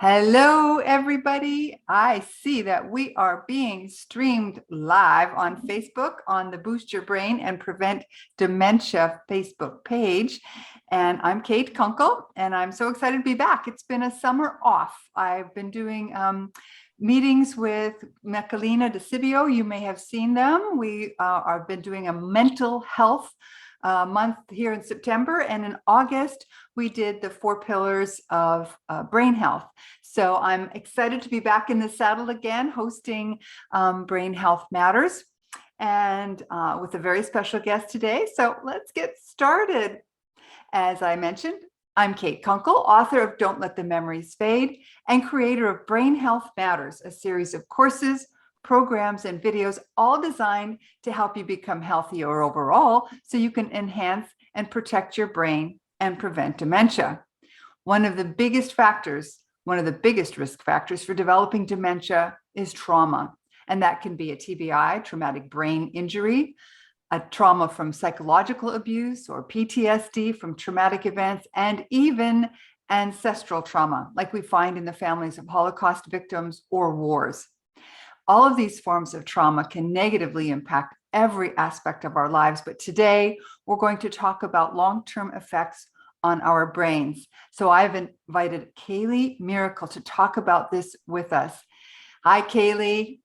Hello, everybody. I see that we are being streamed live on Facebook on the Boost Your Brain and Prevent Dementia Facebook page. And I'm Kate Kunkel, and I'm so excited to be back. It's been a summer off. I've been doing meetings with Michelina DeCibio. You may have seen them. We have been doing a mental health month here in September, and in August we did the 4 pillars of brain health. So I'm excited to be back in the saddle again, hosting Brain Health Matters, and with a very special guest today. So let's get started. As I mentioned, I'm Kate Kunkel, author of Don't Let the Memories Fade and creator of Brain Health Matters, a series of courses, programs, and videos, all designed to help you become healthier overall so you can enhance and protect your brain and prevent dementia. One of the biggest risk factors for developing dementia is trauma. And that can be a TBI, traumatic brain injury, a trauma from psychological abuse or PTSD from traumatic events, and even ancestral trauma, like we find in the families of Holocaust victims or wars. All of these forms of trauma can negatively impact every aspect of our lives, but today we're going to talk about long-term effects on our brains. So I've invited Keylee Miracle to talk about this with us. Hi, Keylee.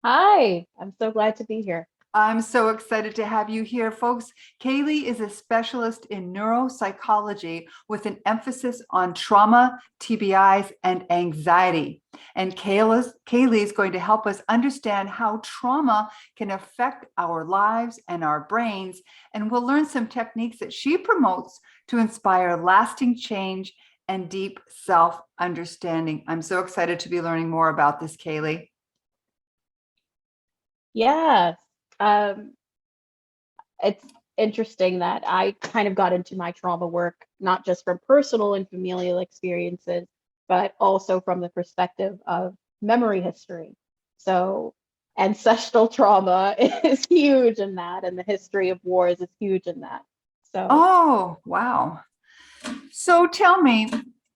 Hi, I'm so glad to be here. I'm so excited to have you here, folks. Keylee is a specialist in neuropsychology with an emphasis on trauma, TBIs, and anxiety. And Keylee is going to help us understand how trauma can affect our lives and our brains. And we'll learn some techniques that she promotes to inspire lasting change and deep self-understanding. I'm so excited to be learning more about this, Keylee. Yes, it's interesting that I kind of got into my trauma work, not just from personal and familial experiences, but also from the perspective of memory history. So ancestral trauma is huge in that, and the history of wars is huge in that. So, Oh, wow. So tell me,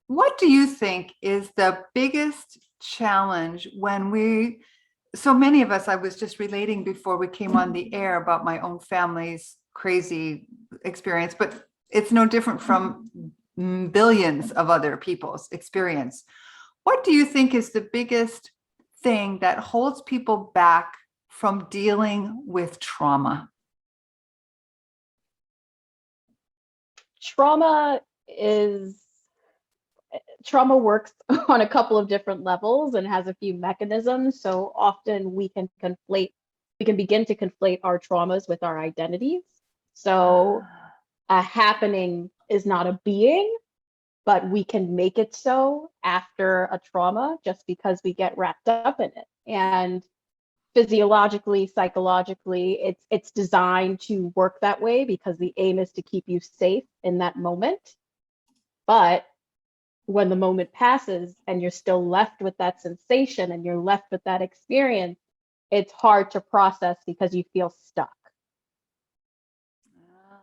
what do you think is the biggest challenge when so many of us, I was just relating before we came on the air about my own family's crazy experience, but it's no different from billions of other people's experience. What do you think is the biggest thing that holds people back from dealing with trauma? trauma is trauma works on a couple of different levels and has a few mechanisms. So often we can begin to conflate our traumas with our identities. So a happening is not a being, but we can make it so after a trauma just because we get wrapped up in it. And physiologically, psychologically, it's designed to work that way because the aim is to keep you safe in that moment. But when the moment passes and you're still left with that sensation and you're left with that experience, it's hard to process because you feel stuck.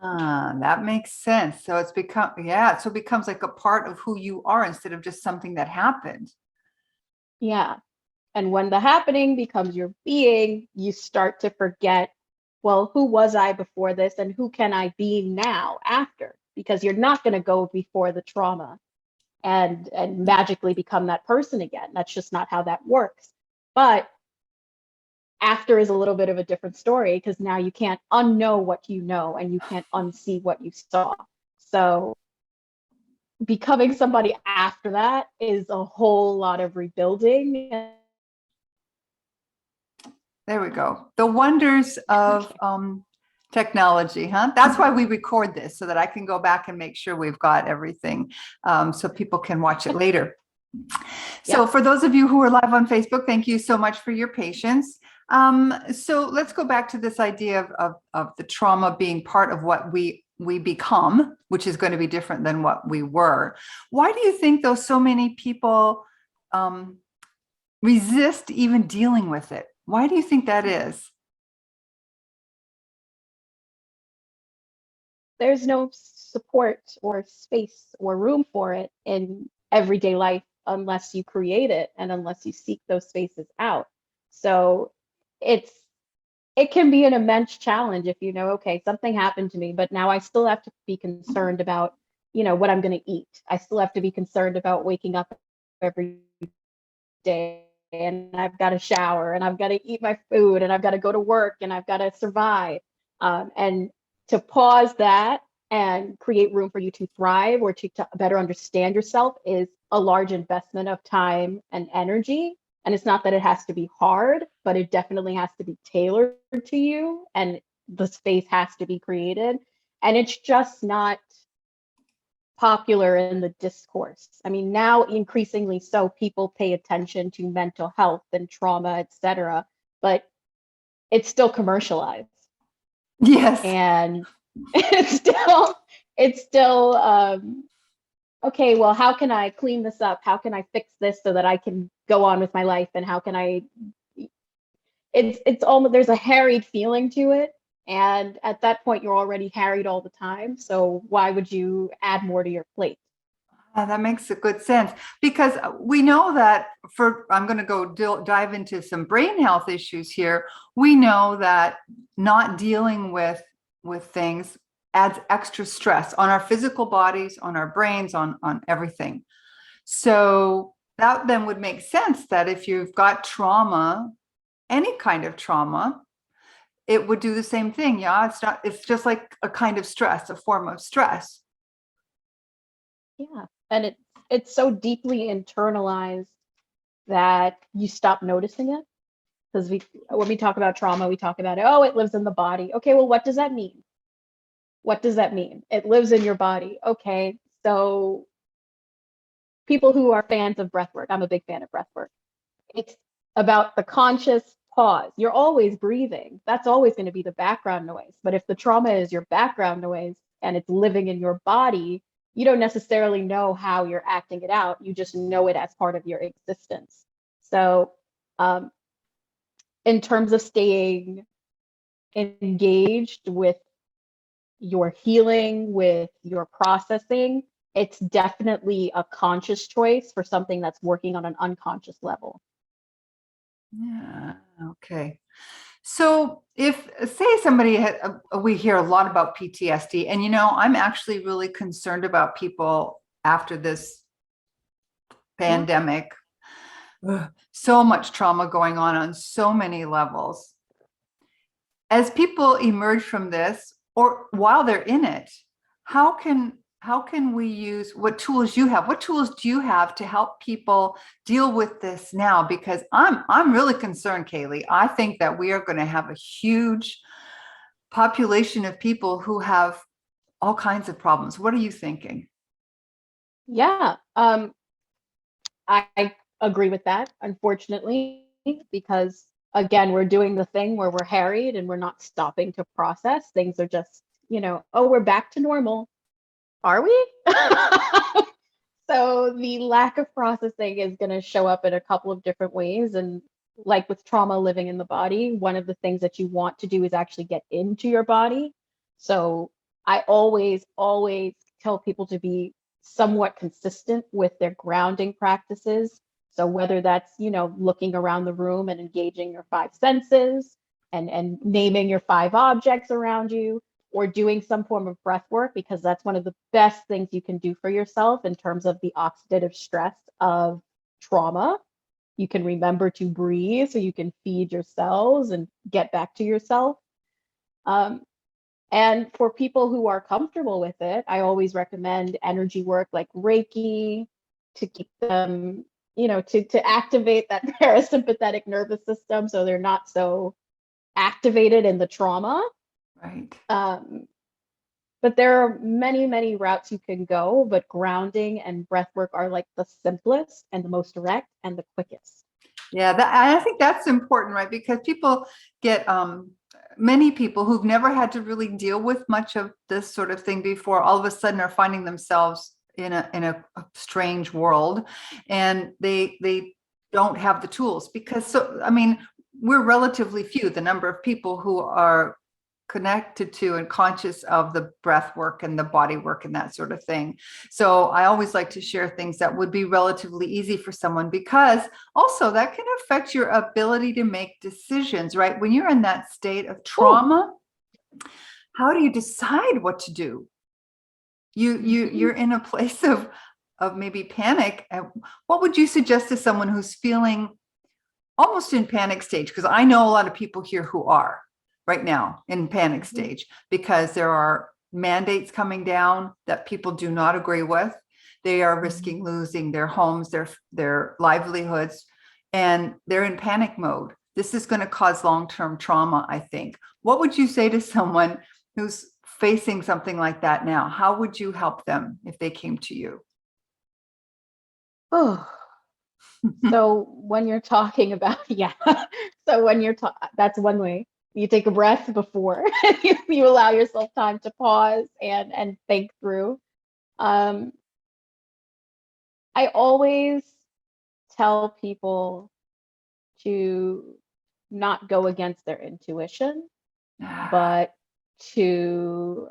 That makes sense. So so it becomes like a part of who you are instead of just something that happened. Yeah. And when the happening becomes your being, you start to forget, well, who was I before this and who can I be now after? Because you're not going to go before the trauma and magically become that person again. That's just not how that works. But after is a little bit of a different story because now you can't unknow what you know and you can't unsee what you saw. So becoming somebody after that is a whole lot of rebuilding. There we go. The wonders of technology, huh? That's why we record this, so that I can go back and make sure we've got everything so people can watch it later. So for those of you who are live on Facebook, thank you so much for your patience. So let's go back to this idea of the trauma being part of what we become, which is going to be different than what we were. Why do you think, though, so many people resist even dealing with it? Why do you think that is? There's no support or space or room for it in everyday life unless you create it and unless you seek those spaces out. So it's it can be an immense challenge if you know, okay, something happened to me, but now I still have to be concerned about, what I'm going to eat. I still have to be concerned about waking up every day, and I've got to shower, and I've got to eat my food, and I've got to go to work, and I've got to survive. And to pause that and create room for you to thrive or to better understand yourself is a large investment of time and energy. And it's not that it has to be hard, but it definitely has to be tailored to you, and the space has to be created. And it's just not popular in the discourse. I mean, now increasingly so, people pay attention to mental health and trauma, etc., but it's still commercialized. Yes. And it's still okay, well, how can I clean this up? How can I fix this so that I can go on with my life? And how can I it's almost, there's a harried feeling to it. And at that point, you're already harried all the time. So why would you add more to your plate? That makes a good sense, because we know that I'm going to go dive into some brain health issues here. We know that not dealing with things adds extra stress on our physical bodies, on our brains, on everything. So that then would make sense that if you've got trauma, any kind of trauma, it would do the same thing. Yeah, it's just like a kind of stress, a form of stress. Yeah. And it's so deeply internalized that you stop noticing it. Because when we talk about trauma, we talk about, oh, it lives in the body. Okay, well, what does that mean? What does that mean? It lives in your body. Okay, so people who are fans of breath work, I'm a big fan of breath work. It's about the conscious pause. You're always breathing. That's always going to be the background noise. But if the trauma is your background noise and it's living in your body, you don't necessarily know how you're acting it out. You just know it as part of your existence. So, in terms of staying engaged with your healing, with your processing, it's definitely a conscious choice for something that's working on an unconscious level. Yeah. Okay. So if, say, somebody we hear a lot about PTSD, and I'm actually really concerned about people after this pandemic. Ugh, so much trauma going on so many levels. As people emerge from this, or while they're in it, how can we use what tools you have? What tools do you have to help people deal with this now? Because I'm really concerned, Keylee. I think that we are going to have a huge population of people who have all kinds of problems. What are you thinking? Yeah, I agree with that, unfortunately, because again, we're doing the thing where we're harried and we're not stopping to process. Things are just, oh, we're back to normal. Are we? So the lack of processing is going to show up in a couple of different ways. And like with trauma living in the body, one of the things that you want to do is actually get into your body. So I always tell people to be somewhat consistent with their grounding practices. So whether that's, looking around the room and engaging your five senses and naming your five objects around you, or doing some form of breath work, because that's one of the best things you can do for yourself in terms of the oxidative stress of trauma. You can remember to breathe so you can feed your cells and get back to yourself. And for people who are comfortable with it, I always recommend energy work like Reiki to keep them, to activate that parasympathetic nervous system so they're not so activated in the trauma. Right. But there are many, many routes you can go, but grounding and breath work are like the simplest and the most direct and the quickest. Yeah, I think that's important, right? Because people get many people who've never had to really deal with much of this sort of thing before, all of a sudden are finding themselves in a strange world, and they don't have the tools, because we're relatively few, the number of people who are connected to and conscious of the breath work and the body work and that sort of thing. So I always like to share things that would be relatively easy for someone, because also that can affect your ability to make decisions, right? When you're in that state of trauma, how do you decide what to do? You're in a place of maybe panic. What would you suggest to someone who's feeling almost in panic stage? Because I know a lot of people here who are right now in panic stage, because there are mandates coming down that people do not agree with. They are risking losing their homes, their livelihoods, and they're in panic mode. This is going to cause long-term trauma, I think. What would you say to someone who's facing something like that now? How would you help them if they came to you? Oh, so when you're talking about, yeah, so when you're that's one way. You take a breath before you allow yourself time to pause and think through. I always tell people to not go against their intuition, but to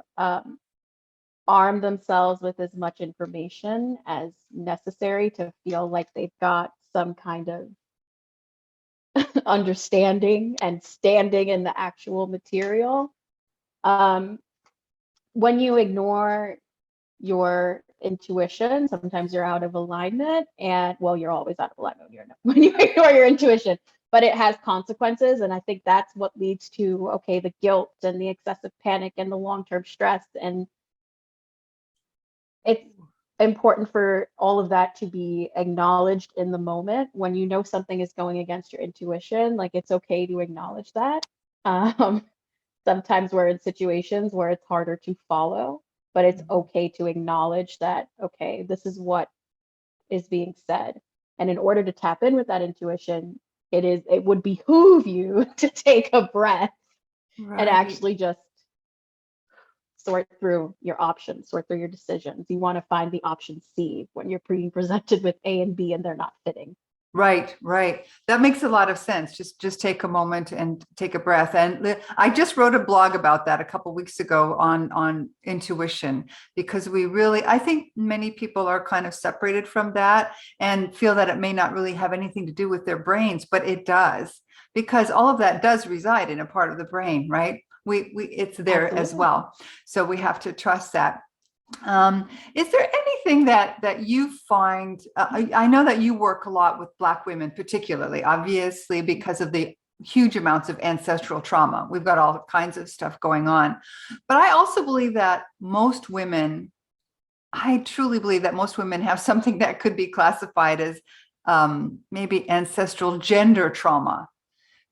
arm themselves with as much information as necessary to feel like they've got some kind of understanding and standing in the actual material. When you ignore your intuition, sometimes you're out of alignment, and well, you're always out of alignment when you ignore your intuition, but it has consequences. And I think that's what leads to, okay, the guilt and the excessive panic and the long-term stress. And it's important for all of that to be acknowledged in the moment. When you know something is going against your intuition, like, it's okay to acknowledge that. Sometimes we're in situations where it's harder to follow, but it's okay to acknowledge that, okay, this is what is being said. And in order to tap in with that intuition, it would behoove you to take a breath and actually just sort through your options, sort through your decisions. You want to find the option C when you're being presented with A and B and they're not fitting. Right. That makes a lot of sense. Just take a moment and take a breath. And I just wrote a blog about that a couple of weeks ago on intuition, because I think many people are kind of separated from that and feel that it may not really have anything to do with their brains, but it does, because all of that does reside in a part of the brain, right? It's there Absolutely. As well. So we have to trust that. Is there anything that you find, I know that you work a lot with Black women, particularly, obviously, because of the huge amounts of ancestral trauma. We've got all kinds of stuff going on. But I also believe that I truly believe that most women have something that could be classified as maybe ancestral gender trauma,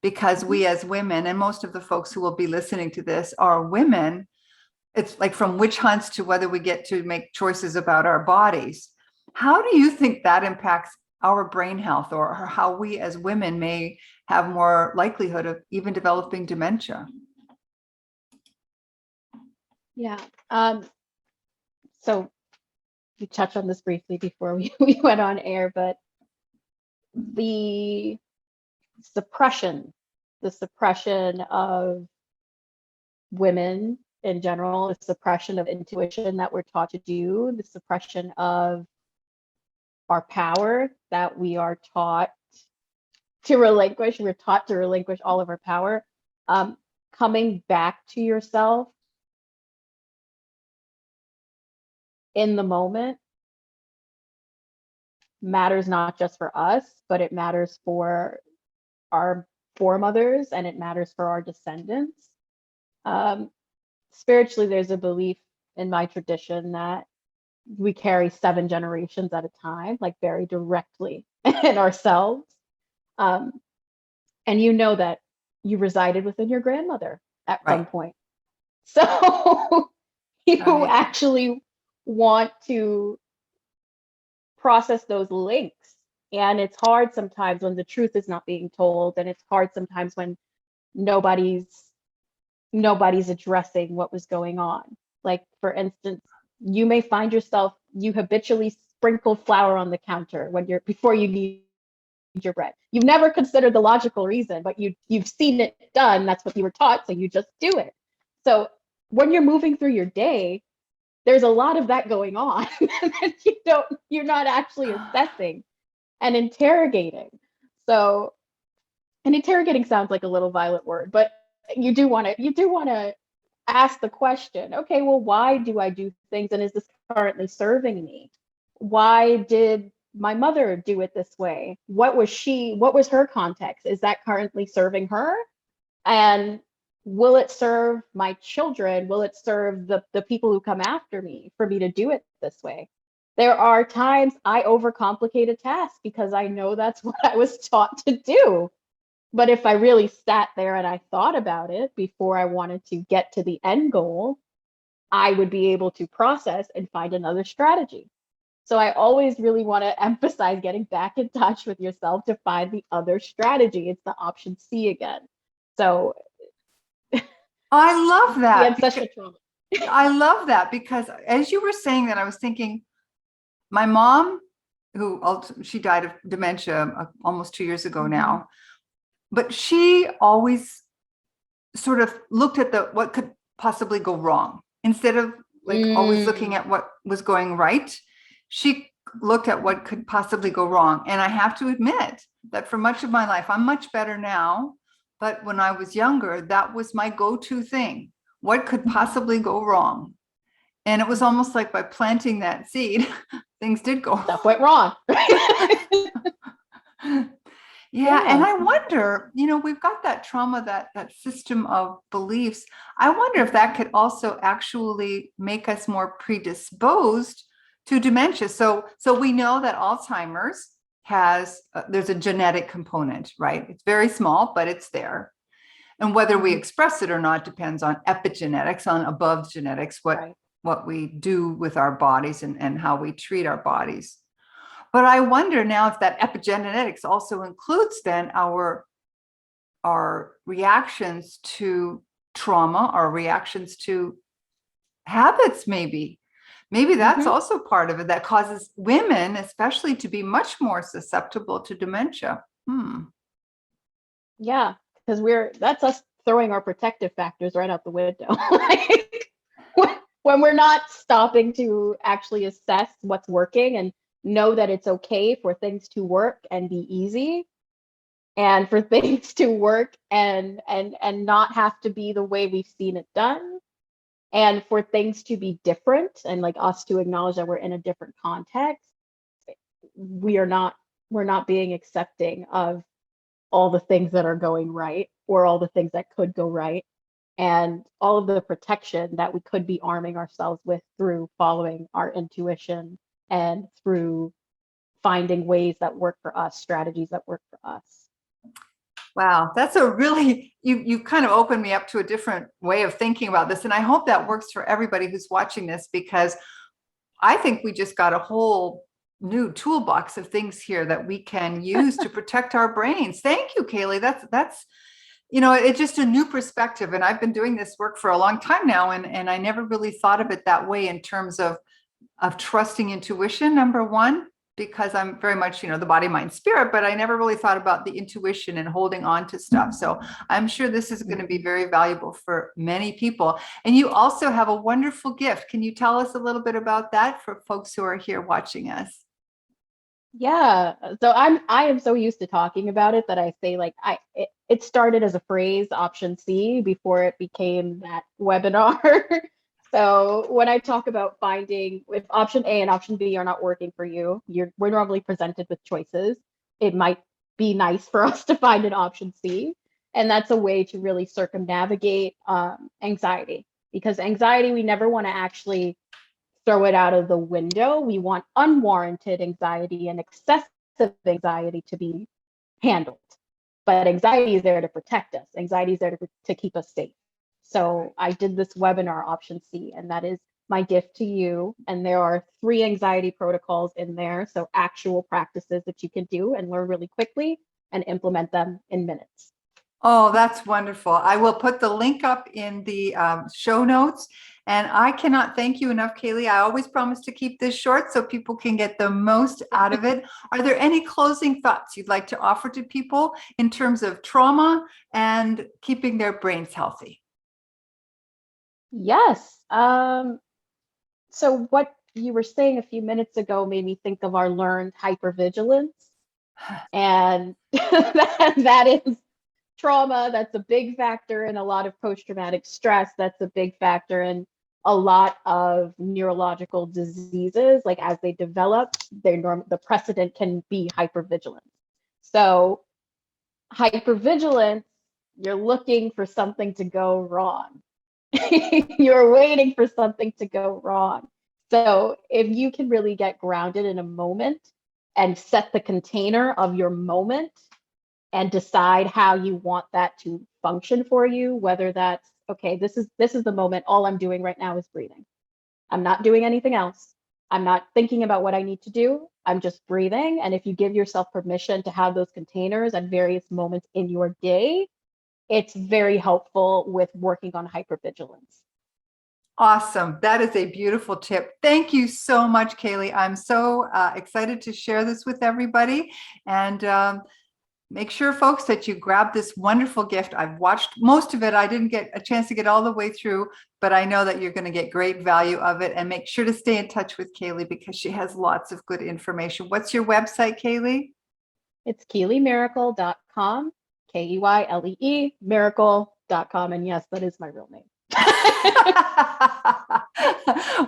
because we as women, and most of the folks who will be listening to this are women. It's like from witch hunts to whether we get to make choices about our bodies. How do you think that impacts our brain health, or how we as women may have more likelihood of even developing dementia? Yeah. So we touched on this briefly before we went on air, but the suppression of women in general, the suppression of intuition that we're taught to do, the suppression of our power that we are taught to relinquish. We're taught to relinquish all of our power. Coming back to yourself in the moment matters, not just for us, but it matters for our foremothers, and it matters for our descendants. Spiritually, there's a belief in my tradition that we carry 7 generations at a time, like very directly in ourselves. And you know that you resided within your grandmother at some point. So you actually want to process those links. And it's hard sometimes when the truth is not being told, and it's hard sometimes when nobody's addressing what was going on. Like, for instance, you may find yourself, you habitually sprinkle flour on the counter before you need your bread. You've never considered the logical reason, but you've seen it done. That's what you were taught, so you just do it. So when you're moving through your day, there's a lot of that going on that you're not actually assessing and interrogating. So, and interrogating sounds like a little violent word, but you do want to ask the question, okay, well, why do I do things, and is this currently serving me? Why did my mother do it this way? What was her context? Is that currently serving her? And will it serve my children? Will it serve the people who come after me for me to do it this way? There are times I overcomplicate a task because I know that's what I was taught to do. But if I really sat there and I thought about it before I wanted to get to the end goal, I would be able to process and find another strategy. So I always really want to emphasize getting back in touch with yourself to find the other strategy. It's the option C again. So I love the that. ancestral trauma. I love that because as you were saying that, I was thinking, my mom, she died of dementia almost 2 years ago now, but she always sort of looked at what could possibly go wrong instead of like always looking at what was going right. She looked at what could possibly go wrong. And I have to admit that for much of my life, I'm much better now. But when I was younger, that was my go-to thing. What could possibly go wrong? And it was almost like by planting that seed, things did go Stuff went wrong. Yeah. And I wonder, we've got that trauma, that system of beliefs. I wonder if that could also actually make us more predisposed to dementia. So we know that Alzheimer's there's a genetic component, right? It's very small, but it's there. And whether we express it or not depends on epigenetics, on above genetics, what we do with our bodies and how we treat our bodies. But I wonder now if that epigenetics also includes then our reactions to trauma, our reactions to habits, maybe. Maybe that's also part of it that causes women, especially, to be much more susceptible to dementia. Yeah, because that's us throwing our protective factors right out the window. When we're not stopping to actually assess what's working and know that it's okay for things to work and be easy, and for things to work and not have to be the way we've seen it done, and for things to be different, and like us to acknowledge that we're in a different context, we're not being accepting of all the things that are going right or all the things that could go right, and all of the protection that we could be arming ourselves with through following our intuition and through finding ways that work for us, strategies that work for us. Wow, that's you kind of opened me up to a different way of thinking about this. And I hope that works for everybody who's watching this, because I think we just got a whole new toolbox of things here that we can use to protect our brains. Thank you, Keylee. That's it's just a new perspective. And I've been doing this work for a long time now. And I never really thought of it that way in terms of trusting intuition, number one, because I'm very much, the body, mind, spirit, but I never really thought about the intuition and holding on to stuff. So I'm sure this is going to be very valuable for many people. And you also have a wonderful gift. Can you tell us a little bit about that for folks who are here watching us? Yeah. So I am so used to talking about it that I say it started as a phrase, option C, before it became that webinar. So when I talk about finding if option A and option B are not working for you, we're normally presented with choices. It might be nice for us to find an option C. And that's a way to really circumnavigate anxiety, because anxiety, we never want to actually throw it out of the window. We want unwarranted anxiety and excessive anxiety to be handled. But anxiety is there to protect us. Anxiety is there to keep us safe. So I did this webinar, option C, and that is my gift to you. And there are 3 anxiety protocols in there. So actual practices that you can do and learn really quickly and implement them in minutes. Oh, that's wonderful. I will put the link up in the show notes. And I cannot thank you enough, Keylee. I always promise to keep this short so people can get the most out of it. Are there any closing thoughts you'd like to offer to people in terms of trauma and keeping their brains healthy? Yes. So what you were saying a few minutes ago made me think of our learned hypervigilance. And that is trauma. That's a big factor in a lot of post-traumatic stress. That's a big factor in a lot of neurological diseases. Like as they develop, the precedent can be hypervigilance. So hypervigilance, you're looking for something to go wrong. You're waiting for something to go wrong. So if you can really get grounded in a moment and set the container of your moment and decide how you want that to function for you, whether that's okay, this is the moment. All I'm doing right now is breathing. I'm not doing anything else. I'm not thinking about what I need to do. I'm just breathing. And if you give yourself permission to have those containers at various moments in your day, it's very helpful with working on hypervigilance. Awesome. That is a beautiful tip. Thank you so much, Kaylee. I'm so excited to share this with everybody. And make sure, folks, that you grab this wonderful gift. I've watched most of it. I didn't get a chance to get all the way through, but I know that you're going to get great value of it. And make sure to stay in touch with Kaylee because she has lots of good information. What's your website, Kaylee? It's KeyleeMiracle.com, Keylee, miracle.com. And yes, that is my real name.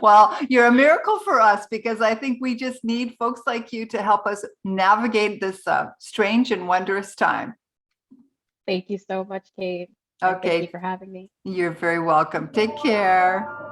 Well, you're a miracle for us because I think we just need folks like you to help us navigate this strange and wondrous time. Thank you so much, Kate. Okay. Thank you for having me. You're very welcome. Take care.